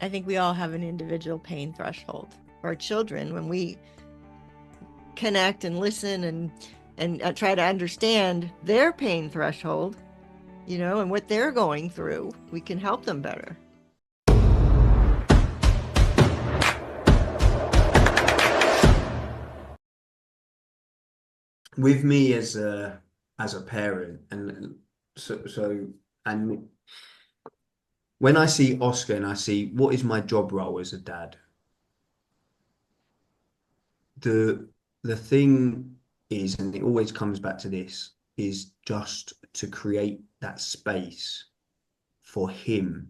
I think we all have an individual pain threshold. For our children, when we connect and listen and try to understand their pain threshold, and what they're going through, we can help them better. With me as a parent, and and when I see Oscar and I see what is my job role as a dad, the thing is, and it always comes back to this, is just to create that space for him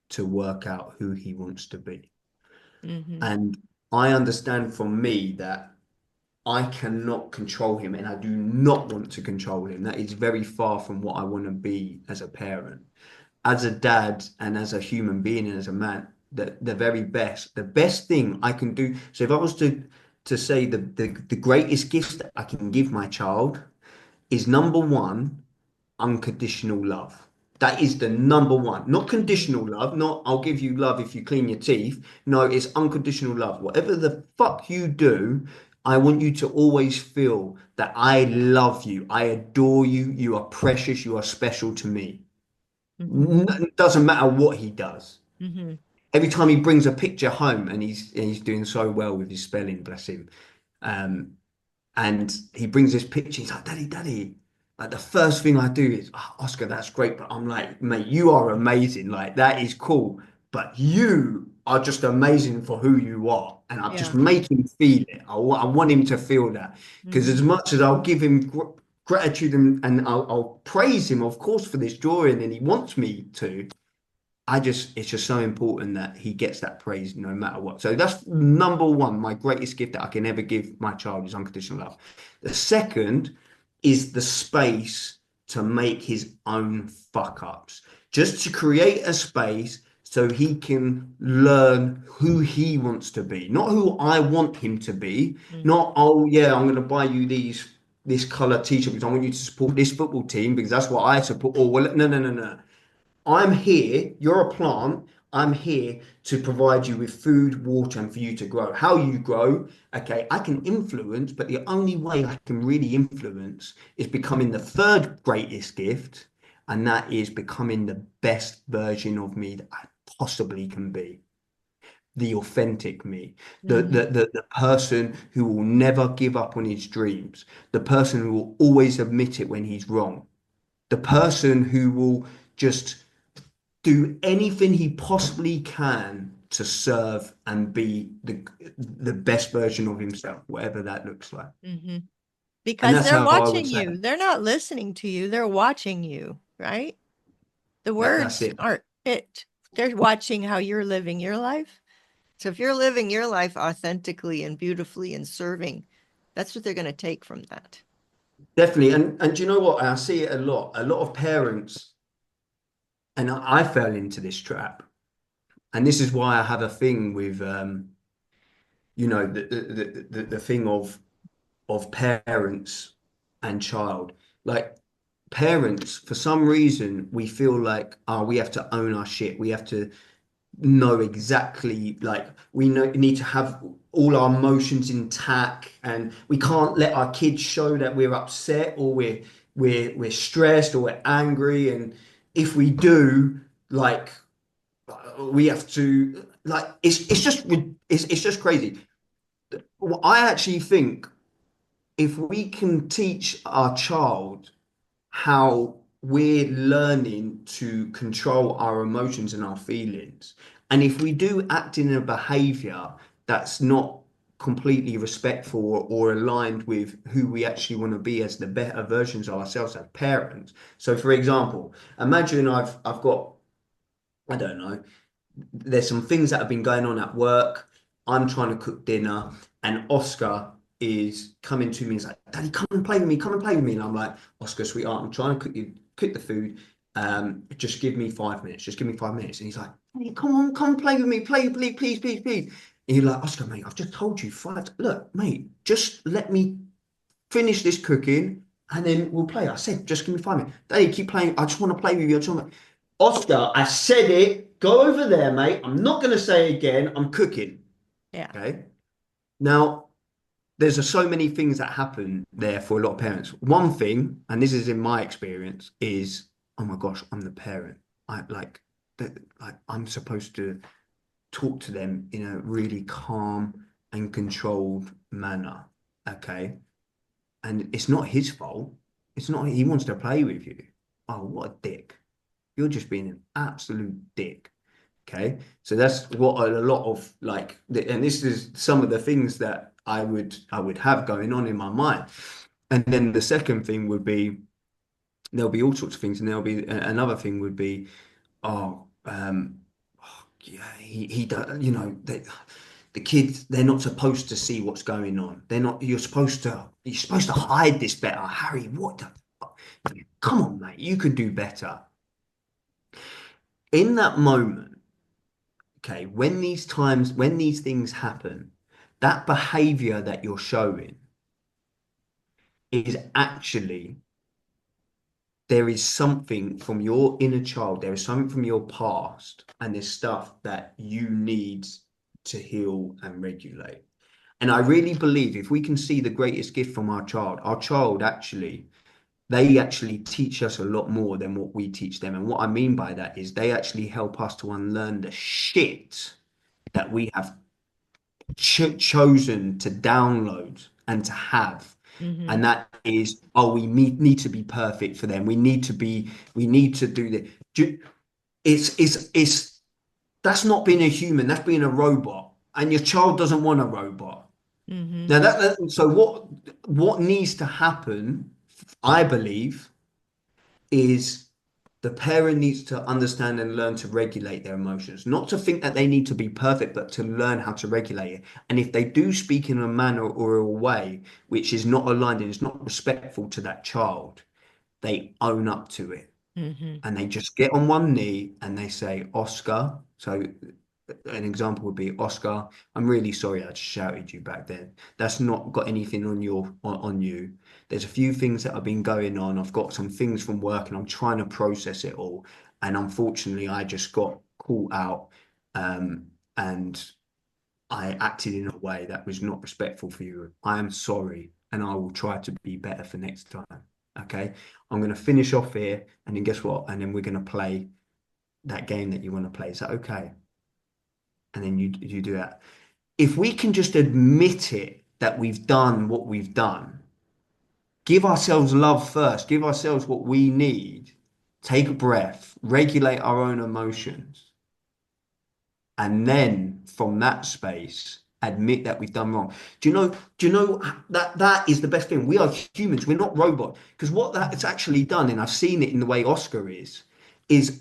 to work out who he wants to be. Mm-hmm. And I understand from me that I cannot control him, and I do not want to control him. That is very far from what I want to be as a parent. As a dad and as a human being and as a man, the very best, the best thing I can do. So if I was to say the greatest gift that I can give my child is number one, unconditional love. That is the number one. Not conditional love, not I'll give you love if you clean your teeth. No, it's unconditional love. Whatever the fuck you do, I want you to always feel that I love you. I adore you. You are precious. You are special to me. Mm-hmm. It doesn't matter what he does. Mm-hmm. Every time he brings a picture home, and he's doing so well with his spelling, bless him. Um, and he brings this picture. He's like, Daddy, Daddy. Like the first thing I do is, oh, Oscar, that's great. But I'm like, mate, you are amazing. Like that is cool. But you are just amazing for who you are. And I just Yeah. make him feel it. I want him to feel that. Because Mm-hmm. as much as I'll give him gratitude and I'll praise him, of course, for this drawing, and he wants me to, it's just so important that he gets that praise no matter what. So that's number one. My greatest gift that I can ever give my child is unconditional love. The second is the space to make his own fuck ups, just to create a space so he can learn who he wants to be, not who I want him to be. Mm-hmm. Not, oh yeah, I'm going to buy you this color t-shirt because I want you to support this football team because that's what I support. Or well, no, no, no, no. I'm here, you're a plant. I'm here to provide you with food, water, and for you to grow. How you grow, okay, I can influence, but the only way I can really influence is becoming the third greatest gift, and that is becoming the best version of me that I possibly can be. The authentic me, Mm-hmm. the person who will never give up on his dreams, the person who will always admit it when he's wrong, the person who will just do anything he possibly can to serve and be the best version of himself, whatever that looks like. Mm-hmm. And Because that's they're how I would watching say you. They're not listening to you. They're watching you, right? The that's words it. aren't it. They're watching how you're living your life. So if you're living your life authentically and beautifully and serving, that's what they're going to take from that. Definitely. And do you know what? I see it a lot. A lot of parents, and I fell into this trap. And this is why I have a thing with the thing of parents and child. Like parents, for some reason, we feel like, oh, we have to own our shit. We have to know exactly, like need to have all our emotions intact, and we can't let our kids show that we're upset or we're stressed or we're angry. And if we do, like we have to, like it's just crazy. Well, I actually think if we can teach our child how we're learning to control our emotions and our feelings, and if we do act in a behavior that's not completely respectful or aligned with who we actually want to be as the better versions of ourselves as parents. So, for example, imagine I've got, I don't know, there's some things that have been going on at work. I'm trying to cook dinner, and Oscar is coming to me and he's like, Daddy, come and play with me, come and play with me. And I'm like, Oscar, sweetheart, I'm trying to cook the food. Just give me 5 minutes. Just give me 5 minutes. And he's like, hey, come on, come play with me. Play, please, please, please, please. And you're like, Oscar, mate, I've just told you five. Look, mate, just let me finish this cooking and then we'll play. I said, just give me 5 minutes. Daddy, keep playing. I just want to play with you. Oscar, I said it. go over there, mate. I'm not going to say again, I'm cooking. Yeah. Okay. Now, so many things that happen there for a lot of parents. One thing, and this is in my experience, is, oh my gosh, I'm the parent. I like that, like I'm supposed to talk to them in a really calm and controlled manner. Okay. And it's not his fault. It's not, he wants to play with you. Oh, what a dick. You're just being an absolute dick. Okay. So that's what a lot of like, and this is some of the things that I would have going on in my mind. And then the second thing would be, there'll be all sorts of things, and there'll be another thing would be, oh, yeah, he does, the kids, they're not supposed to see what's going on. They're not, you're supposed to hide this better. Harry, what the fuck? Come on, mate, you could do better. In that moment, okay, when these things happen, that behavior that you're showing is actually, there is something from your inner child, there is something from your past, and there's stuff that you need to heal and regulate. And I really believe if we can see the greatest gift from our child actually, they actually teach us a lot more than what we teach them. And what I mean by that is they actually help us to unlearn the shit that we have chosen to download and to have. Mm-hmm. And that is, oh, we need to be perfect for them. We need to do this. It's that's not being a human, that's being a robot. And your child doesn't want a robot. Mm-hmm. Now so what needs to happen, I believe, is the parent needs to understand and learn to regulate their emotions, not to think that they need to be perfect, but to learn how to regulate it. And if they do speak in a manner or a way which is not aligned and is not respectful to that child, they own up to it Mm-hmm. and they just get on one knee and they say, Oscar. So an example would be, Oscar, I'm really sorry I just shouted you back then. That's not got anything on you. There's a few things that have been going on. I've got some things from work and I'm trying to process it all. And unfortunately, I just got caught out, and I acted in a way that was not respectful for you. I am sorry, and I will try to be better for next time. Okay. I'm going to finish off here, and then guess what? And then we're going to play that game that you want to play. Is that okay? And then you do that. If we can just admit it that we've done what we've done, give ourselves love first, give ourselves what we need, take a breath, regulate our own emotions, and then from that space admit that we've done wrong. Do you know that that is the best thing? We are humans, we're not robots. Because what that it's actually done, and I've seen it in the way Oscar is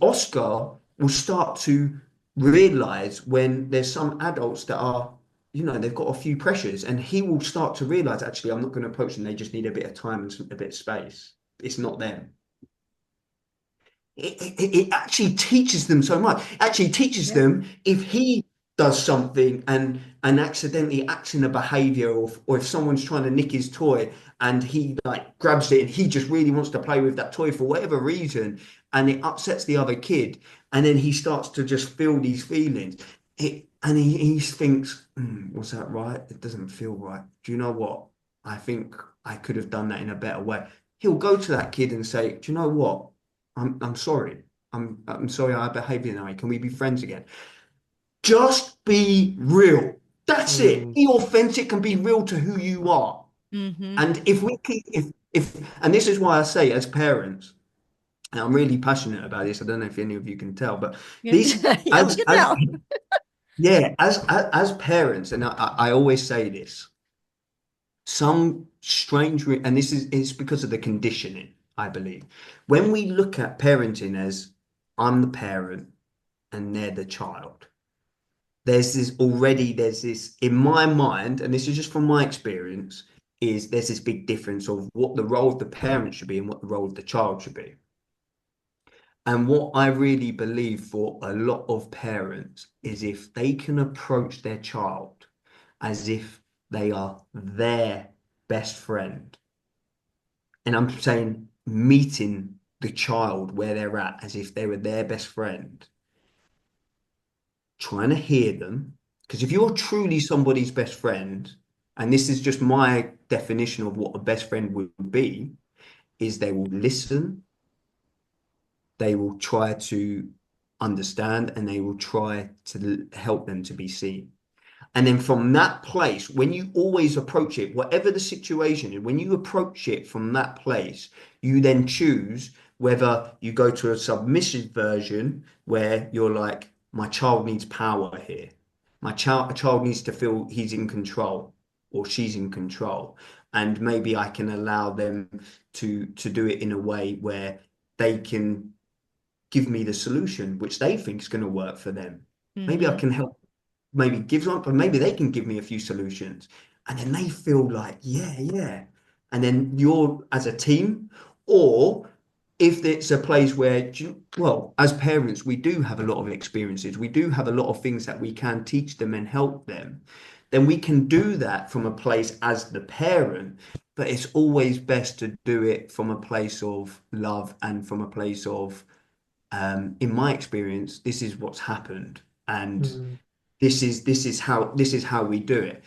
Oscar will start to realize when there's some adults that are, they've got a few pressures, and he will start to realize, actually, I'm not going to approach them, they just need a bit of time and a bit of space. It's not them. It actually teaches them so much. It actually teaches Yeah. them, if he does something and accidentally acts in a behavior, or if someone's trying to nick his toy and he like grabs it and he just really wants to play with that toy for whatever reason, and it upsets the other kid, and then he starts to just feel these feelings, and he thinks, was that right? It doesn't feel right. Do you know what? I think I could have done that in a better way. He'll go to that kid and say, do you know what? I'm sorry. I'm sorry I behaved in that way. Can we be friends again? Just be real. That's it. Mm. Be authentic and be real to who you are. Mm-hmm. And if we keep if and this is why I say, as parents, and I'm really passionate about this. I don't know if any of you can tell, but Yeah, these yeah, we can as tell. yeah, as parents, and I always say this, some strange and this is because of the conditioning, I believe. When we look at parenting as, I'm the parent and they're the child, there's this in my mind, and this is just from my experience, is there's this big difference of what the role of the parent should be and what the role of the child should be. And what I really believe for a lot of parents is, if they can approach their child as if they are their best friend, and I'm saying meeting the child where they're at as if they were their best friend, trying to hear them. Because if you're Mhm. truly somebody's best friend, and this is just my definition of what a best friend would be, is they will listen, they will try to understand, and they will try to help them to be seen. And then from that place, when you always approach it, whatever the situation is, when you approach it from that place, you then choose whether you go to a submissive version where you're like, my child needs power here. A child needs to feel he's in control or she's in control. And maybe I can allow them to do it in a way where they can give me the solution which they think is going to work for them. Maybe I Mhm. can help maybe give them, but maybe they can give me a few solutions. And then they feel like, yeah, yeah. And then you're as a team, or if it's a place where, well, as parents, we do have a lot of experiences, we do have a lot of things that we can teach them and help them, then we can do that from a place as the parent. But it's always best to do it from a place of love and from a place of, in my experience, this is what's happened. And Mm. this is how we do it.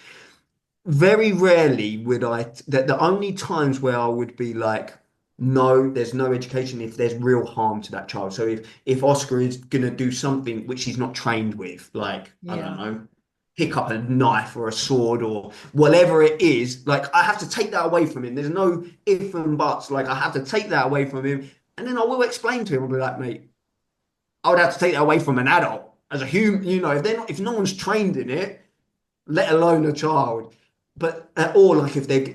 Very rarely would I that the only times where I would be like, no, there's no education if there's real harm to that child. So if Oscar is gonna do something which he's not trained with, like I don't Yeah. know, pick up a knife or a sword or whatever it is, like I have to take that away from him. There's no if and buts. Like I have to take that away from him, and then I will explain to him. I'll be like, mate, I would have to take that away from an adult as a human. If they're not, if no one's trained in it, let alone a child. But or like if they're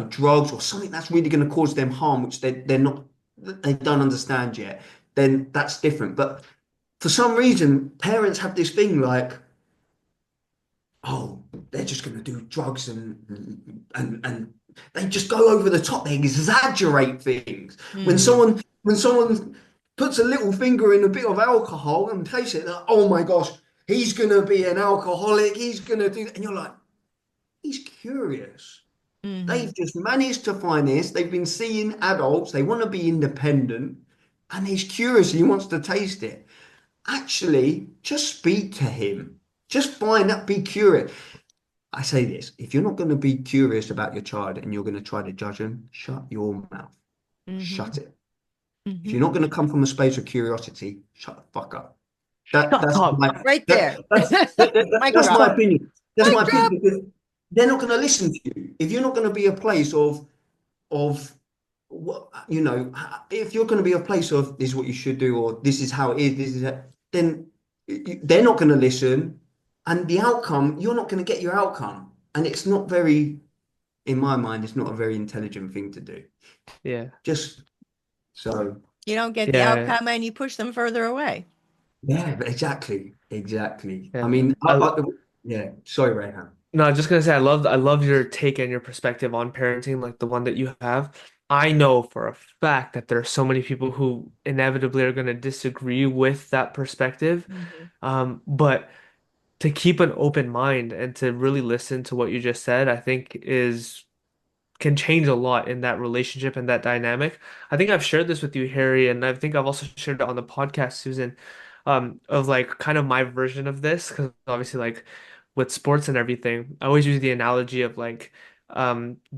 drugs or something that's really going to cause them harm, which they don't understand yet, then that's different. But for some reason, parents have this thing like, oh, they're just going to do drugs and they just go over the top. They exaggerate things. When Mhm. someone puts a little finger in a bit of alcohol and tastes it, like, oh my gosh, he's going to be an alcoholic. He's going to do that, and you're like, he's curious. Mhm. They've just managed to find this. They've been seeing adults. They want to be independent, and he's curious. He wants to taste it. Actually, just speak to him. Just find out. Be curious. I say this, if you're not going to be curious about your child and you're going to try to judge them, shut your mouth. Mhm. Shut it. If you're Mhm. not going to come from a space of curiosity, shut the fuck up. That Shut that's up. my Right that, there. Mic that's my drop. opinion. That's my Mic opinion drop. because they're not going to listen to you. If you're not going to be a place of what if you're going to be a place of this is what you should do or this is how it is, then they're not going to listen, and the outcome you're not going to get your outcome, and it's not very in my mind, it's not a very intelligent thing to do. Yeah. Just so, You don't get the Yeah. outcome and you push them further away. yeah, but exactly. I Yeah. mean, I yeah. Sorry, Rayhan. No, I'm just gonna say I love your take and your perspective on parenting, like the one that you have. I know for a fact that there are so many people who inevitably are gonna disagree with that perspective. Mhm. But to keep an open mind and to really listen to what you just said, I think is can change a lot in that relationship and that dynamic. I think I've shared this with you, Harry, and I think I've also shared it on the podcast, Susan, of like kind of my version of this, because obviously like with sports and everything, I always use the analogy of like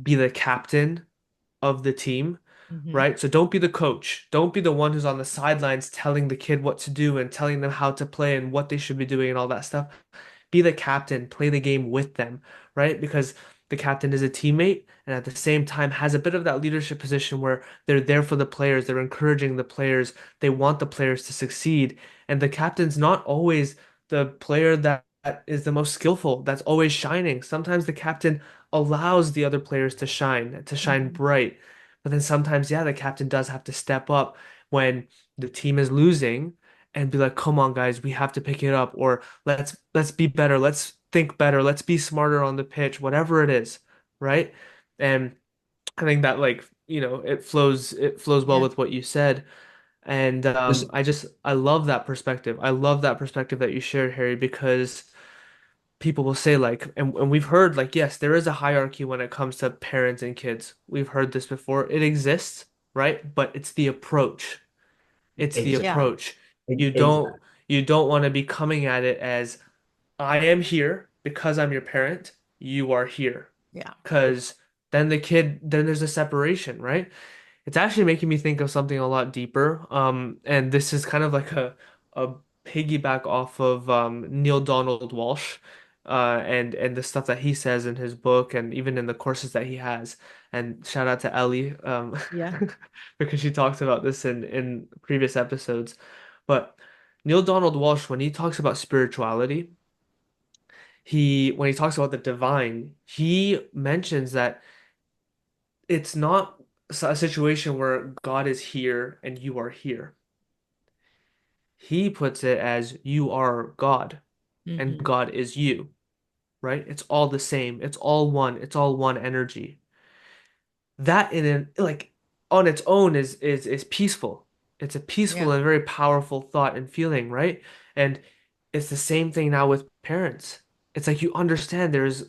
be the captain of the team, Mhm. right? So don't be the coach. Don't be the one who's on the sidelines telling the kid what to do and telling them how to play and what they should be doing and all that stuff. Be the captain, play the game with them, right? Because the captain is a teammate and at the same time has a bit of that leadership position where they're there for the players, they're encouraging the players, they want the players to succeed. And the captain's not always the player that is the most skillful, that's always shining. Sometimes the captain allows the other players to shine Mhm. bright. But then sometimes, yeah, the captain does have to step up when the team is losing and be like, come on, guys, we have to pick it up, or let's be better, let's think better, let's be smarter on the pitch, whatever it is, right? And I think that like, it flows well Yeah. with what you said. And Listen, I love that perspective. I love that perspective that you shared, Harry, because people will say like and we've heard like yes there is a hierarchy when it comes to parents and kids, we've heard this before, it exists, right? But it's the approach, it's the exactly, Yeah. approach. you don't exactly. you don't want to be coming at it as I am here because I'm your parent. You are here. Yeah. Because then there's a separation, right? It's actually making me think of something a lot deeper. And this is kind of like a piggyback off of Neil Donald Walsh, and the stuff that he says in his book and even in the courses that he has. And shout out to Ellie, Yeah. because she talks about this in previous episodes. But Neil Donald Walsh, when he talks about spirituality, he when he talks about the divine, he mentions that it's not a situation where God is here and you are here. He puts it as you are God and Hmm. God is you, right? It's all the same. It's all one. It's all one energy. That in an like on its own is peaceful. It's a peaceful Yeah. and very powerful thought and feeling, right? And it's the same thing now with parents. It's like you understand there's,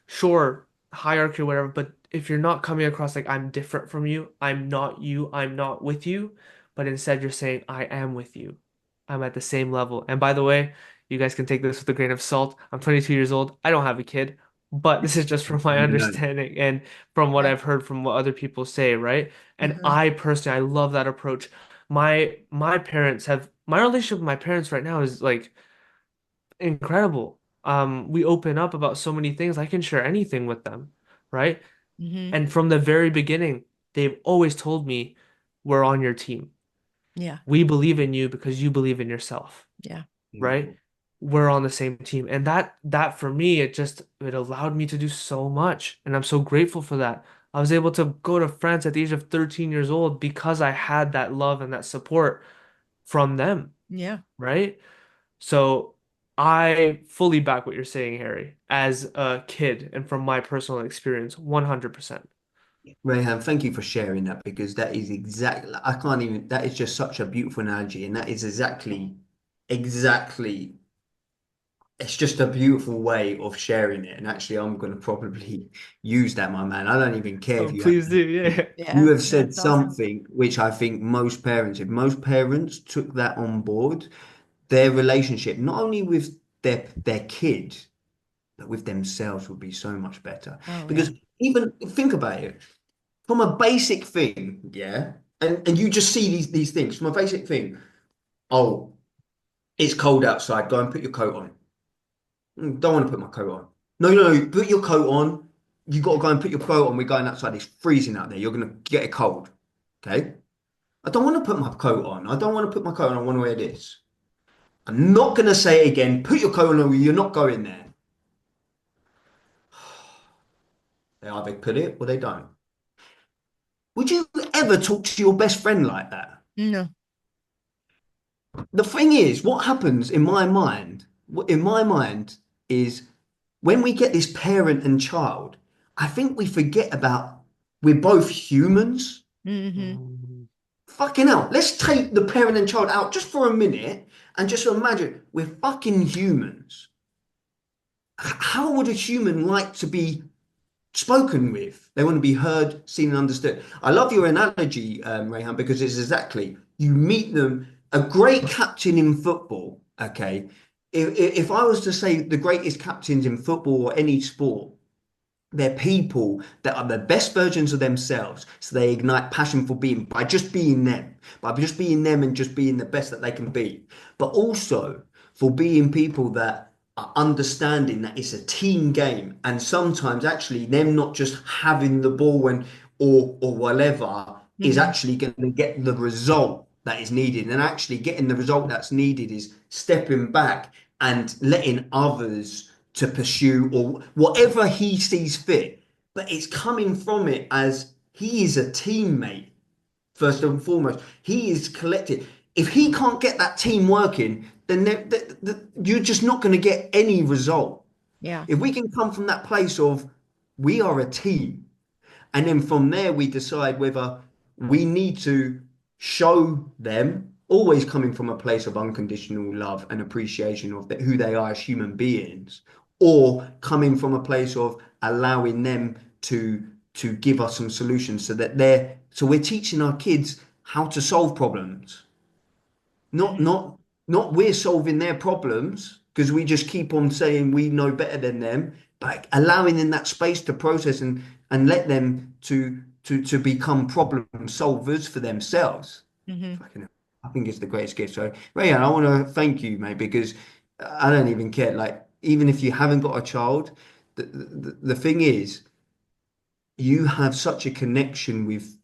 sure, hierarchy or whatever, but if you're not coming across like I'm different from you, I'm not you, I'm not with you, but instead you're saying I am with you. I'm at the same level. And by the way, you guys can take this with a grain of salt. I'm 22 years old. I don't have a kid, but this is just from my No. understanding and from what Yeah. I've heard from what other people say, right? And Uh-huh. I personally, I love that approach. My relationship with my parents right now is like incredible. We open up about so many things. I can share anything with them, right? Hmm. And from the very beginning, they've always told me, we're on your team. Yeah. We believe in you because you believe in yourself, Yeah. right? Beautiful. We're on the same team. And that for me, it allowed me to do so much. And I'm so grateful for that. I was able to go to France at the age of 13 years old because I had that love and that support from them, Yeah. right? So I fully back what you're saying, Harry, as a kid and from my personal experience, 100%. Rayhan, thank you for sharing that because that is exactly, I can't even, that is just such a beautiful analogy. And that is exactly, it's just a beautiful way of sharing it. And actually, I'm going to probably use that, my man. I don't even care if Oh, you have. please do. Yeah. You Yeah. have said That's awesome. something which I think most parents, if most parents took that on board, their relationship, not only with their kid, but with themselves would be so much better. Oh, yeah. Because even think about it, from a basic thing, yeah, and you just see these things from a basic thing. Oh, it's cold outside. Go and put your coat on. Don't want to put my coat on. No, no, no. Put your coat on. You got to go and put your coat on. We're going outside. It's freezing out there. You're gonna get a cold. Okay. I don't want to put my coat on. I don't want to put my coat on. I want to wear this. I'm not gonna say it again. Put your coat on, or you're not going there. They either put it or they don't. Would you ever talk to your best friend like that? No. The thing is, what happens in my mind is when we get this parent and child, I think we forget about we're both humans. Hmm. Mm. Fucking hell, let's take the parent and child out just for a minute and just imagine we're fucking humans. How would a human like to be spoken with? They want to be heard, seen, and understood. I love your analogy, Rayhan, because it's exactly you meet them. A great captain in football, okay. If I was to say the greatest captains in football or any sport, they're people that are the best versions of themselves. So they ignite passion for being by just being them and just being the best that they can be. But also for being people that are understanding that it's a team game. And sometimes actually them not just having the ball and or whatever is Hmm. actually going to get the result that is needed. And actually getting the result that's needed is stepping back and letting others to pursue or whatever he sees fit. But it's coming from it as he is a teammate, first and foremost. He is collected. If he can't get that team working, then you're just not going to get any result. Yeah. If we can come from that place of we are a team, and then from there, we decide whether we need to show them, always coming from a place of unconditional love and appreciation of who they are as human beings, or coming from a place of allowing them to give us some solutions so we're teaching our kids how to solve problems, not Hmm. not not we're solving their problems. because we just keep on saying we know better than them, but allowing them that space to process and let them to become problem solvers for themselves. Hmm. Fucking, I think it's the greatest gift. So, Rayan, I want to thank you, mate, because I don't even care. Like, even if you haven't got a child, the thing is, you have such a connection with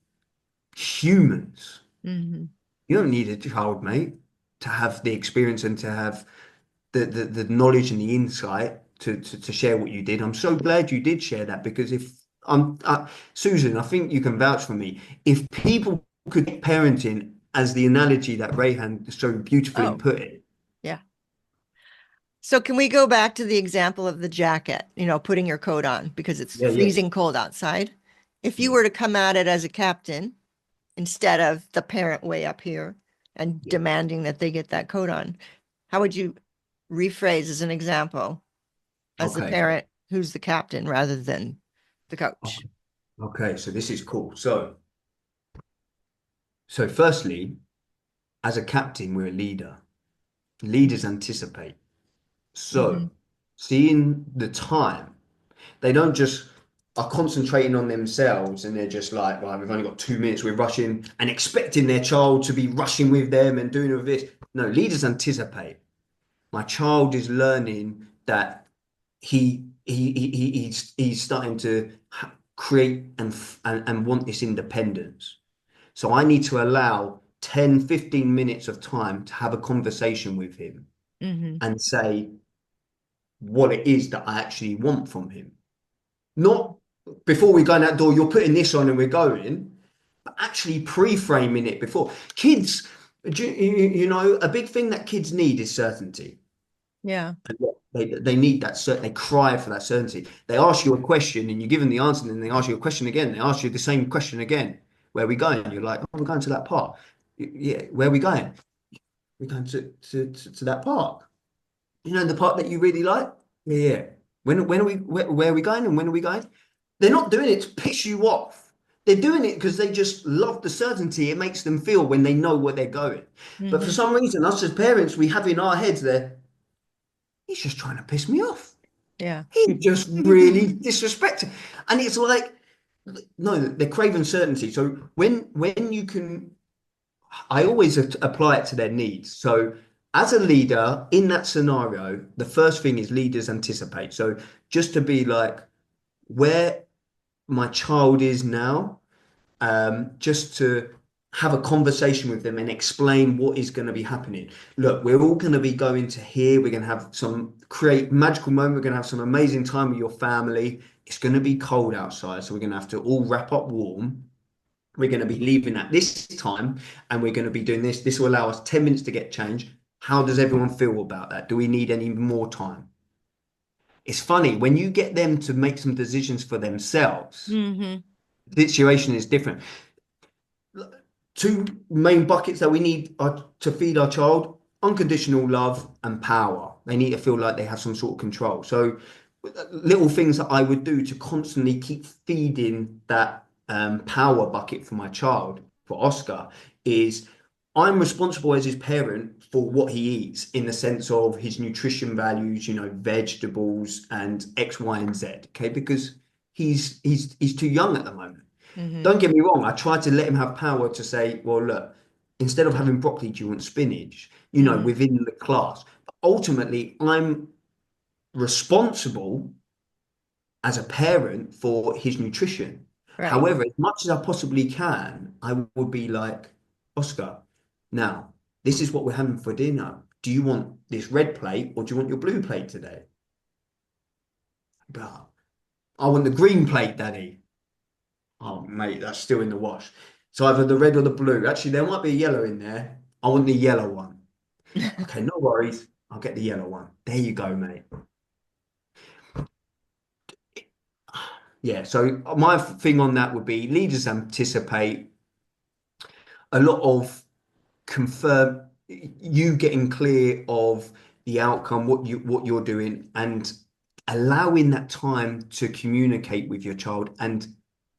humans. Hmm. You don't need a child, mate, to have the experience and to have the knowledge and the insight to share what you did. I'm so glad you did share that because if Susan, I think you can vouch for me. If people could take parenting as the analogy that Rayhan so beautifully Oh, put it. yeah. So can we go back to the example of the jacket, putting your coat on because it's Yeah, yeah, freezing cold outside? If you yeah, were to come at it as a captain instead of the parent way up here and yeah. demanding that they get that coat on, how would you rephrase as an example as the Okay. parent who's the captain rather than the coach? Okay. So this is cool. So firstly, as a captain, we're a leader. Leaders anticipate. Hmm. So seeing the time, they don't just are concentrating on themselves and they're just like, right, we've only got 2 minutes, we're rushing and expecting their child to be rushing with them and doing all this. No, leaders anticipate. My child is learning that he's starting to create and want this independence. So I need to allow 10, 15 minutes of time to have a conversation with him Hmm. and say what it is that I actually want from him. Not before we go in that door, you're putting this on and we're going, but actually pre-framing it before. Kids, a big thing that kids need is certainty. Yeah. They need that they cry for that certainty. They ask you a question and you give them the answer, and then they ask you a question again. They ask you the same question again. Where are we going? You're like, oh, we're going to that park. Yeah, where are we going? We're going to that park. The part that you really like? Yeah, yeah. Where are we going and when are we going? They're not doing it to piss you off. They're doing it because they just love the certainty it makes them feel when they know where they're going. But for Hmm. some reason, us as parents, we have in our heads there, he's just trying to piss me off. Yeah. He's just really disrespecting. And it's like, no, they're craving certainty. So when you can I always apply it to their needs. So, as a leader in that scenario, the first thing is leaders anticipate. So, just to be like where my child is now, just to have a conversation with them and explain what is going to be happening. Look, we're all going to be going to here. We're going to have some create magical moment. We're going to have some amazing time with your family. It's going to be cold outside, so we're going to have to all wrap up warm. We're going to be leaving at this time and we're going to be doing this. This will allow us 10 minutes to get changed. How does everyone feel about that? Do we need any more time? It's funny when you get them to make some decisions for themselves, Hmm. the situation is different. Two main buckets that we need are to feed our child unconditional love and power. They need to feel like they have some sort of control. So, little things that I would do to constantly keep feeding that power bucket for my child, for Oscar, is I'm responsible as his parent for what he eats in the sense of his nutrition values, vegetables and X, Y, and Z. Okay, because he's too young at the moment. Hmm. Don't get me wrong, I try to let him have power to say, well, look, instead of having broccoli, do you want spinach? Hmm. Within the class. But ultimately, I'm responsible as a parent for his nutrition. Right. However, as much as I possibly can, I would be like, Oscar, now, this is what we're having for dinner. Do you want this red plate or do you want your blue plate today? But I want the green plate, Daddy. Oh, mate, that's still in the wash. So either the red or the blue. Actually, there might be a yellow in there. I want the yellow one. Okay, no worries. I'll get the yellow one. There you go, mate. Yeah, so my thing on that would be leaders anticipate a lot of confirm you getting clear of the outcome, what you're doing, and allowing that time to communicate with your child. And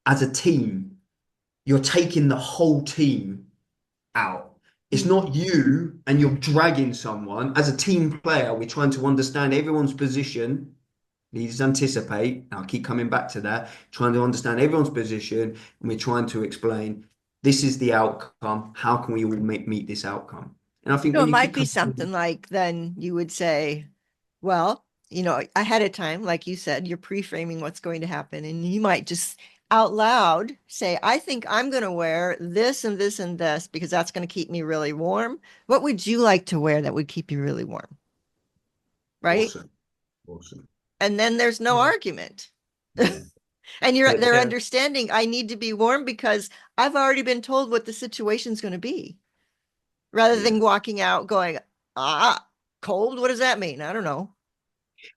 as a team, you're taking the whole team out. It's not you and you're dragging someone. As a team player, we're trying to understand everyone's position. Needs to anticipate. I'll keep coming back to that. Trying to understand everyone's position, and we're trying to explain this is the outcome. How can we all meet this outcome? And I think So when it you might keep be coming, something like then you would say, well, ahead of time, like you said, you're pre-framing what's going to happen. And you might just out loud say, I think I'm going to wear this and this and this because that's going to keep me really warm. What would you like to wear that would keep you really warm? Right? awesome, awesome, And then there's no Yeah. argument. yeah. And But they're Yeah. understanding I need to be warm because I've already been told what the situation's going to be, rather than yeah. walking out going, cold, what does that mean? I don't know.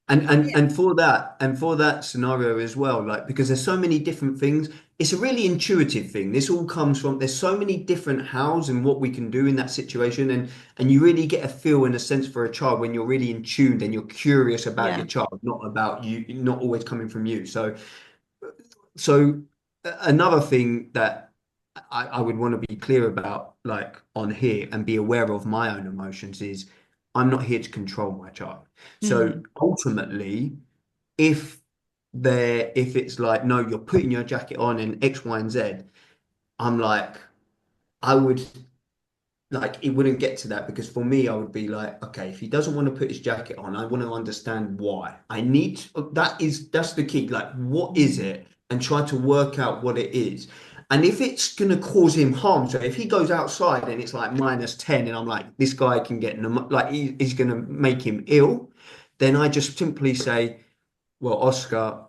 And for that scenario as well, like because there's so many different things, it's a really intuitive thing. This all comes from there's so many different hows and what we can do in that situation, and you really get a feel and a sense for a child when you're really in tune and you're curious about Yeah. your child, not about you, not always coming from you. So another thing that I would want to be clear about, like on here, and be aware of my own emotions is I'm not here to control my child. So Mhm. ultimately, if it's like, no, you're putting your jacket on and X, Y, and Z, I'm like, I would like it wouldn't get to that because for me, I would be like, okay, if he doesn't want to put his jacket on, I want to understand why. That's the key. Like, what is it? And try to work out what it is. And if it's gonna cause him harm, so if he goes outside and it's like -10, and I'm like, this guy can get like he's gonna make him ill, then I just simply say, well, Oscar,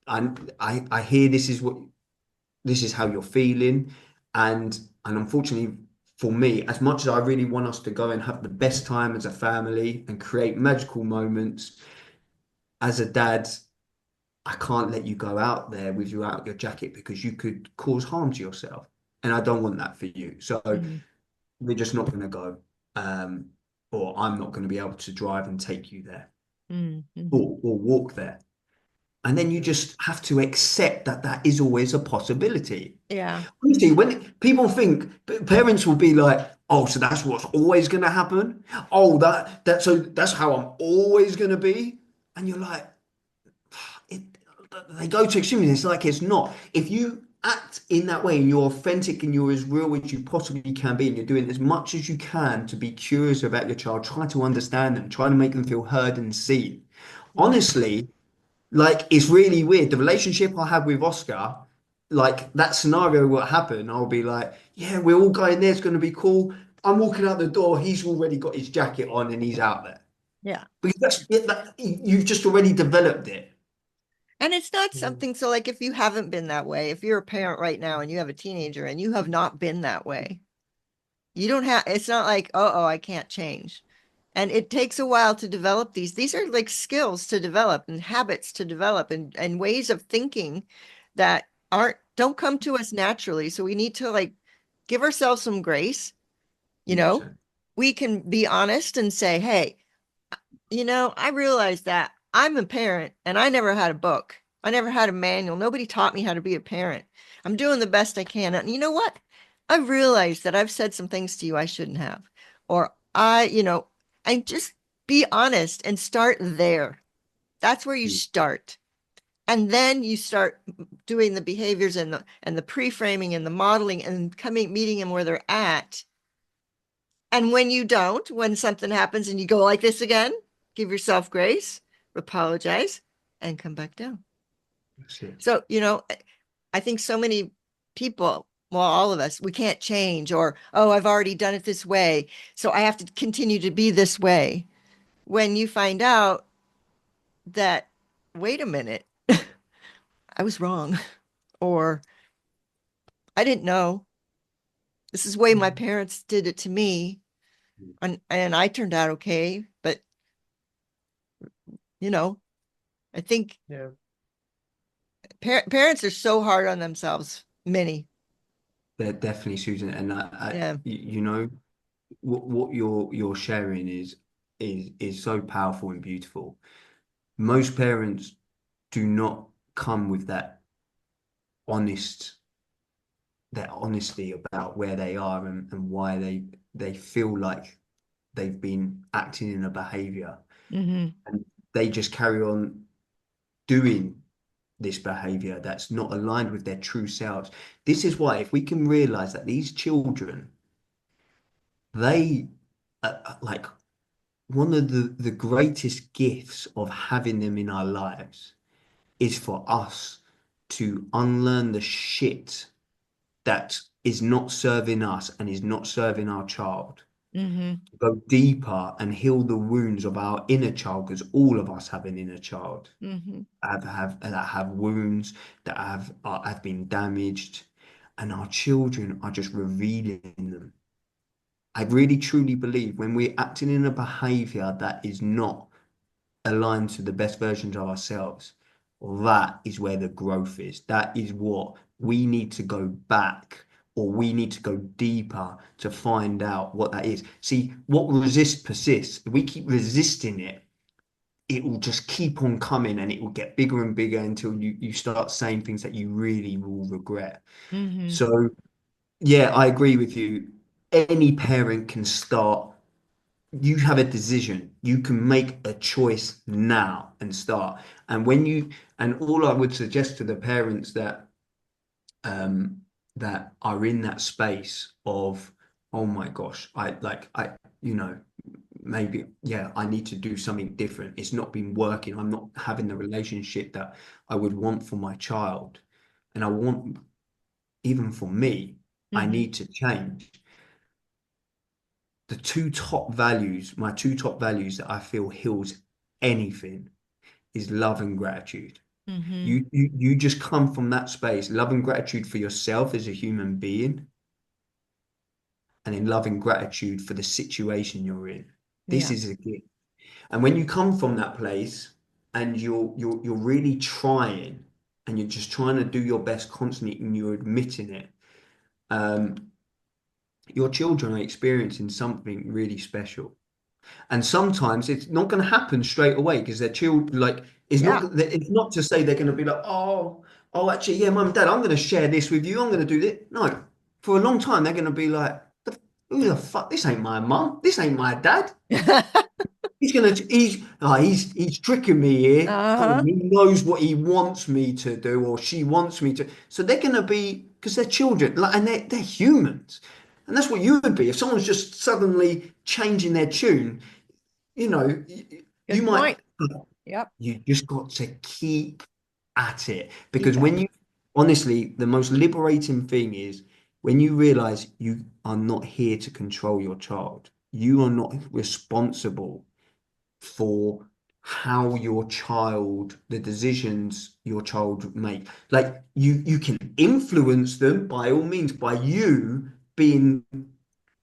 I hear this is how you're feeling, and unfortunately for me, as much as I really want us to go and have the best time as a family and create magical moments, as a dad, I can't let you go out there without your jacket because you could cause harm to yourself, and I don't want that for you. So Mhm. we're just not going to go, um, or I'm not going to be able to drive and take you there, Mhm. or walk there. And then you Yeah. just have to accept that that is always a possibility. Yeah. Honestly, when people think parents will be like, "Oh, so that's what's always going to happen. Oh, so that's how I'm always going to be," and you're like, it, they go to extremes. It's like it's not. If you act in that way and you're authentic and you're as real as you possibly can be, and you're doing as much as you can to be curious about your child, try to understand them, try to make them feel heard and seen. Yeah. Honestly, like it's really weird. The relationship I have with Oscar, like that scenario, what happened, I'll be like, yeah, we're all going there. It's going to be cool. I'm walking out the door. He's already got his jacket on and he's out there Yeah. because you've just already developed it. And it's not Mm. something, so like if you haven't been that way, if you're a parent right now and you have a teenager and you have not been that way, you don't have, it's not like, oh, I can't change. And it takes a while to develop these. These are like skills to develop and habits to develop and ways of thinking that don't come to us naturally. So we need to like give ourselves some grace, you know. 100%. We can be honest and say, hey, I realized that I'm a parent and I never had a book. I never had a manual. Nobody taught me how to be a parent. I'm doing the best I can. And you know what? I realized that I've said some things to you I shouldn't have. Or and just be honest and start there. That's where you start. And then you start doing the behaviors and the pre-framing and the modeling and meeting them where they're at. And when you don't, when something happens and you go like this again, give yourself grace, apologize, and come back down. That's it. So, I think so many people, well, all of us, we can't change, or, oh, I've already done it this way. So I have to continue to be this way. When you find out that, wait a minute, I was wrong, or I didn't know. This is the way my Mm. parents did it to me. And I turned out okay. But, you know, I think Yeah. parents are so hard on themselves. Many. They're definitely, Susan, and Yeah. you know what you're sharing is so powerful and beautiful. Most parents do not come with honest that honesty about where they are and why they feel like they've been acting in a behavior, Mm-hmm. and they just carry on doing this behavior that's not aligned with their true selves. This is why, if we can realize that these children, they like one of the greatest gifts of having them in our lives is for us to unlearn the shit that is not serving us and is not serving our child. Mm-hmm. Go deeper and heal the wounds of our inner child, because all of us have an inner child. Mm-hmm. Have wounds that have been damaged, and our children are just revealing them. I really truly believe when we're acting in a behavior that is not aligned to the best versions of ourselves, that is where the growth is. That is what we need to go back, or we need to go deeper to find out what that is. See, what resists persists. If we keep resisting it, it will just keep on coming, and it will get bigger and bigger until you start saying things that you really will regret. Mm-hmm. So yeah, I agree with you. Any parent can start. You have a decision. You can make a choice now and start. And all I would suggest to the parents um that are in that space of, oh my gosh, you know, maybe, yeah, I need to do something different. It's not been working. I'm not having the relationship that I would want for my child. And I want, even for me, I Mm-hmm. need to change. My two top values that I feel heals anything is love and gratitude. Mm-hmm. You just come from that space, love and gratitude for yourself as a human being, and in love and gratitude for the situation you're in. This Yeah. is a gift. And when you come from that place and you're really trying, and you're just trying to do your best constantly, and you're admitting it, um, your children are experiencing something really special. And sometimes it's not going to happen straight away, because their children, like, Yeah. it's not to say they're going to be like, oh, actually, yeah, mum and dad, I'm going to share this with you. I'm going to do this. No, for a long time, they're going to be like, who the fuck? This ain't my mum. This ain't my dad. He's tricking me here. Oh, Uh-huh. he knows what he wants me to do, or she wants me to. So they're going to be, because they're children, like, and they're humans. And that's what you would be if someone's just suddenly changing their tune. You know, you Good might, point. Yep. you just got to keep at it, Keep because at when it. you, honestly, the most liberating thing is when you realize you are not here to control your child. You are not responsible for the decisions your child make. Like, you can influence them by all means, by you being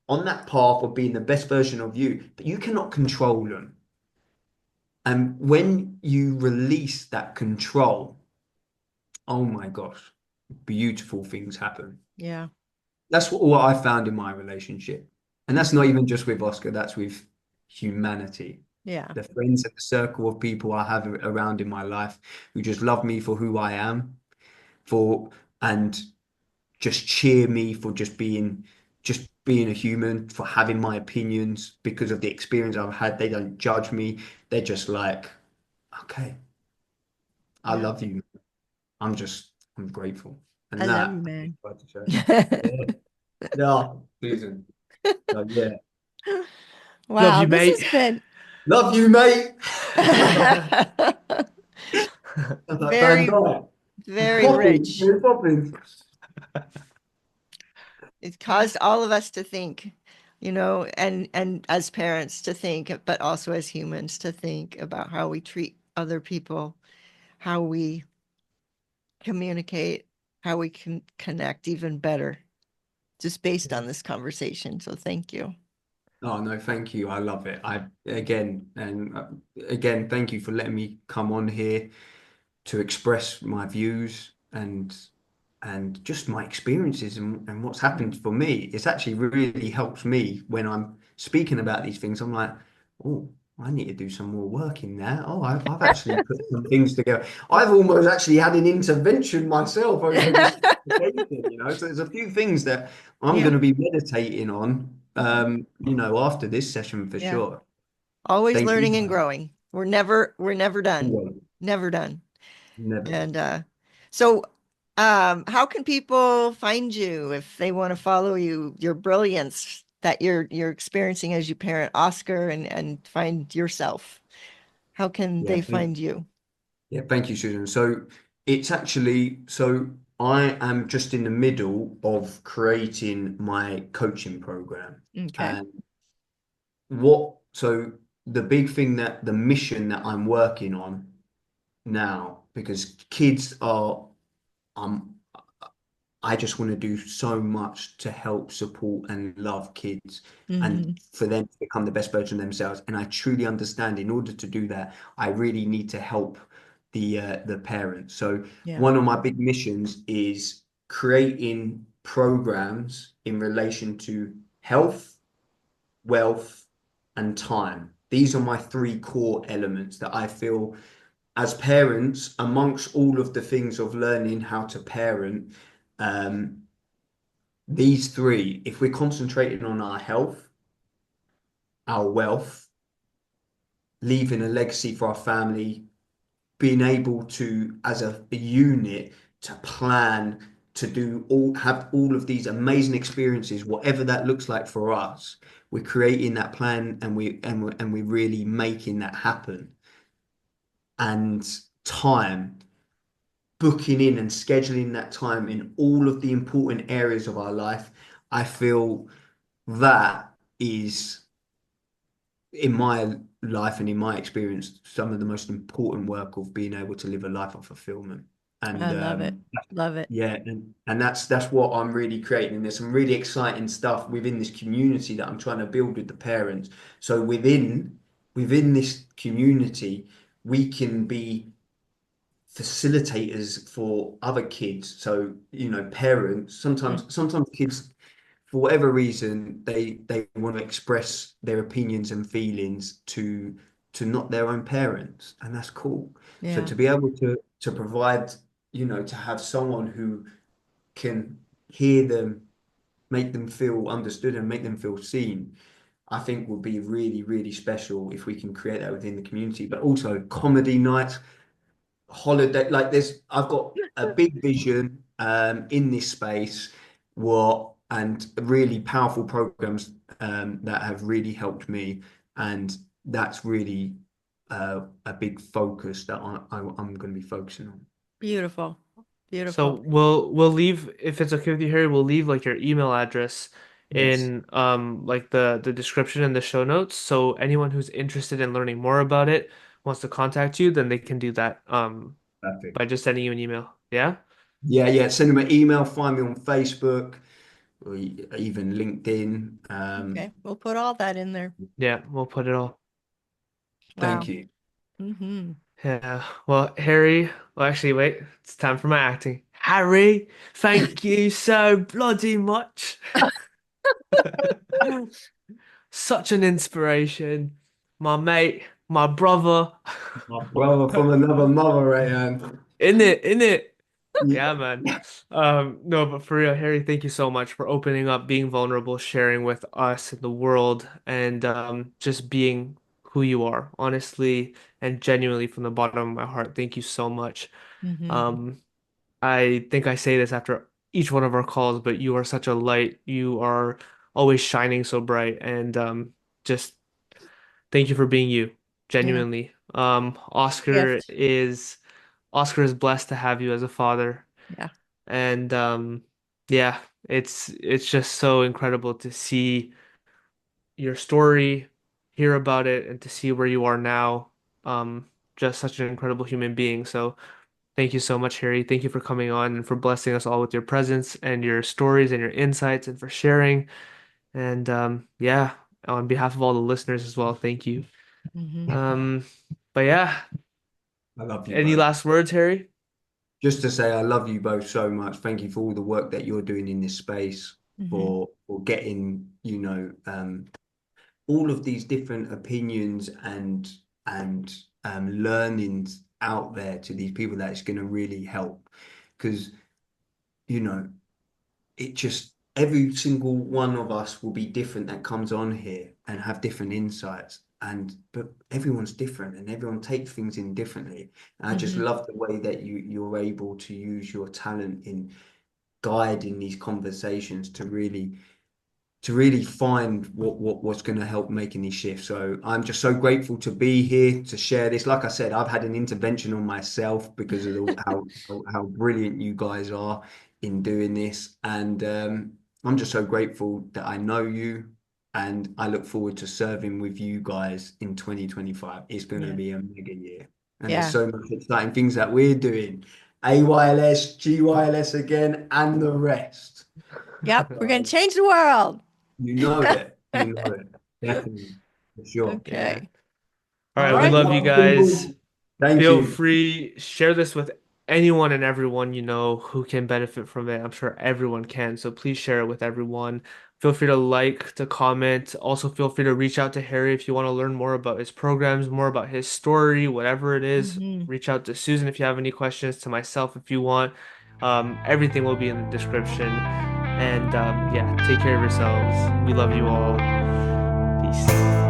on that path of being the best version of you, but you cannot control them. And when you release that control, oh my gosh, beautiful things happen. Yeah. That's what I found in my relationship. And that's not even just with Oscar, that's with humanity. Yeah. The friends and the circle of people I have around in my life who just love me for who I am, for and just cheer me for just being a human, for having my opinions because of the experience I've had. They don't judge me. They're just like, okay, I Yeah. love you. I'm grateful. I And love you, that I man. tried to share. Yeah. No, Susan. So yeah. Love Wow, you, this mate. has been Love you, mate. Like Van very, Dyke. very Poppins, rich. Mary Poppins. It's caused all of us to think, and as parents to think, but also as humans to think about how we treat other people, how we communicate, how we can connect even better, just based on this conversation. So thank you. Oh no, thank you. I love it. Again, thank you for letting me come on here to express my views and just my experiences and what's happened for me. It's actually really helps me when I'm speaking about these things. I'm like, oh, I need to do some more work in that. Oh, I've actually put some things together. I've almost actually had an intervention myself over this occasion. So there's a few things that I'm Yeah. going to be meditating on after this session for Yeah. sure. Always Thank you, learning and man. growing. We're never done. Always. Never done. Never. And so how can people find you if they want to follow you, your brilliance that you're experiencing as you parent Oscar and find yourself? How can Yeah, they find you? thank you, Susan. So it's actually so I am just in the middle of creating my coaching program. Okay. And so the big thing that the mission that I'm working on now, because kids are um I just want to do so much to help support and love kids and Hmm. for them to become the best version of themselves. And I truly understand in order to do that, I really need to help the parents. So Yeah. one of my big missions is creating programs in relation to health, wealth, and time. These are my three core elements that I feel as parents, amongst all of the things of learning how to parent, um, these three, if we're concentrating on our health, our wealth, leaving a legacy for our family, being able to, as a unit, to plan, to have all of these amazing experiences, whatever that looks like for us, we're creating that plan and we're really making that happen. And time, booking in and scheduling that time in all of the important areas of our life, I feel that is, in my life and in my experience, some of the most important work of being able to live a life of fulfillment. And I love it. Love it. yeah, and that's what I'm really creating. And there's some really exciting stuff within this community that I'm trying to build with the parents. So within this community, we can be facilitators for other kids. So, parents, Mm. sometimes kids, for whatever reason, they want to express their opinions and feelings to not their own parents, and that's cool. So Yeah. to be able to provide, to have someone who can hear them, make them feel understood and make them feel seen, I think would be really, really special if we can create that within the community. But also comedy nights, holiday, like I've got a big vision in this space, and really powerful programs that have really helped me, and that's really a big focus that I'm going to be focusing on. Beautiful. So Beautiful. we'll leave, if it's okay with you, Harry, we'll leave like your email address Yes, in like the description and the show notes. So anyone who's interested in learning more about it wants to contact you, then they can do that by perfect. just sending you an email. Yeah? Yeah, send them an email, find me on Facebook or even LinkedIn. Okay. We'll put all that in there. Yeah, we'll put it all. Thank Wow. you. Hmm. Yeah. Well, Harry, well actually wait, it's time for my acting. Harry, thank you so bloody much. Such an inspiration. My mate, my brother. My brother from another mother, right? And In it, in it. Yeah, yeah, man. No, but for real, Harry, thank you so much for opening up, being vulnerable, sharing with us and the world, and just being who you are, honestly and genuinely from the bottom of my heart. Thank you so much. Hmm. Um, I think I say this after each one of our calls, but you are such a light. You are always shining so bright, and just thank you for being you, Yeah. genuinely. Gift. Oscar is blessed to have you as a father. Yeah. And yeah, it's just so incredible to see your story, hear about it, and to see where you are now. Just such an incredible human being. So thank you so much, Harry. Thank you for coming on and for blessing us all with your presence and your stories and your insights and for sharing. And yeah, on behalf of all the listeners as well, thank you. Hmm. Um, but yeah, I love you any both. last words, Harry? Just to say, I love you both so much. Thank you for all the work that you're doing in this space, Hmm. for getting, all of these different opinions and learnings out there to these people that it's going to really help. Because, you know, it just every single one of us will be different that comes on here and have different insights. And but everyone's different and everyone takes things in differently. And I just Hmm. love the way that you're able to use your talent in guiding these conversations to really find what's going to help making these shifts. So I'm just so grateful to be here to share this. Like I said, I've had an intervention on myself because of how brilliant you guys are in doing this, and I'm just so grateful that I know you, and I look forward to serving with you guys in 2025. It's going to Yeah. be a mega year, and there's Yeah. so much exciting things that we're doing. AYLS, GYLS again, and the rest. Yep. We're going to So, change the world. you know it. You know it. Definitely. For sure. Yeah. Okay. All right, All we right. love you guys. Thank Feel you. free, share this with anyone and everyone you know who can benefit from it. I'm sure everyone can, so please share it with everyone. Feel free to like, to comment. Also, feel free to reach out to Harry if you want to learn more about his programs, more about his story, whatever it is. Hmm. Reach out to Susan if you have any questions, to myself if you want. Everything will be in the description. And yeah, take care of yourselves. We love you all. Peace.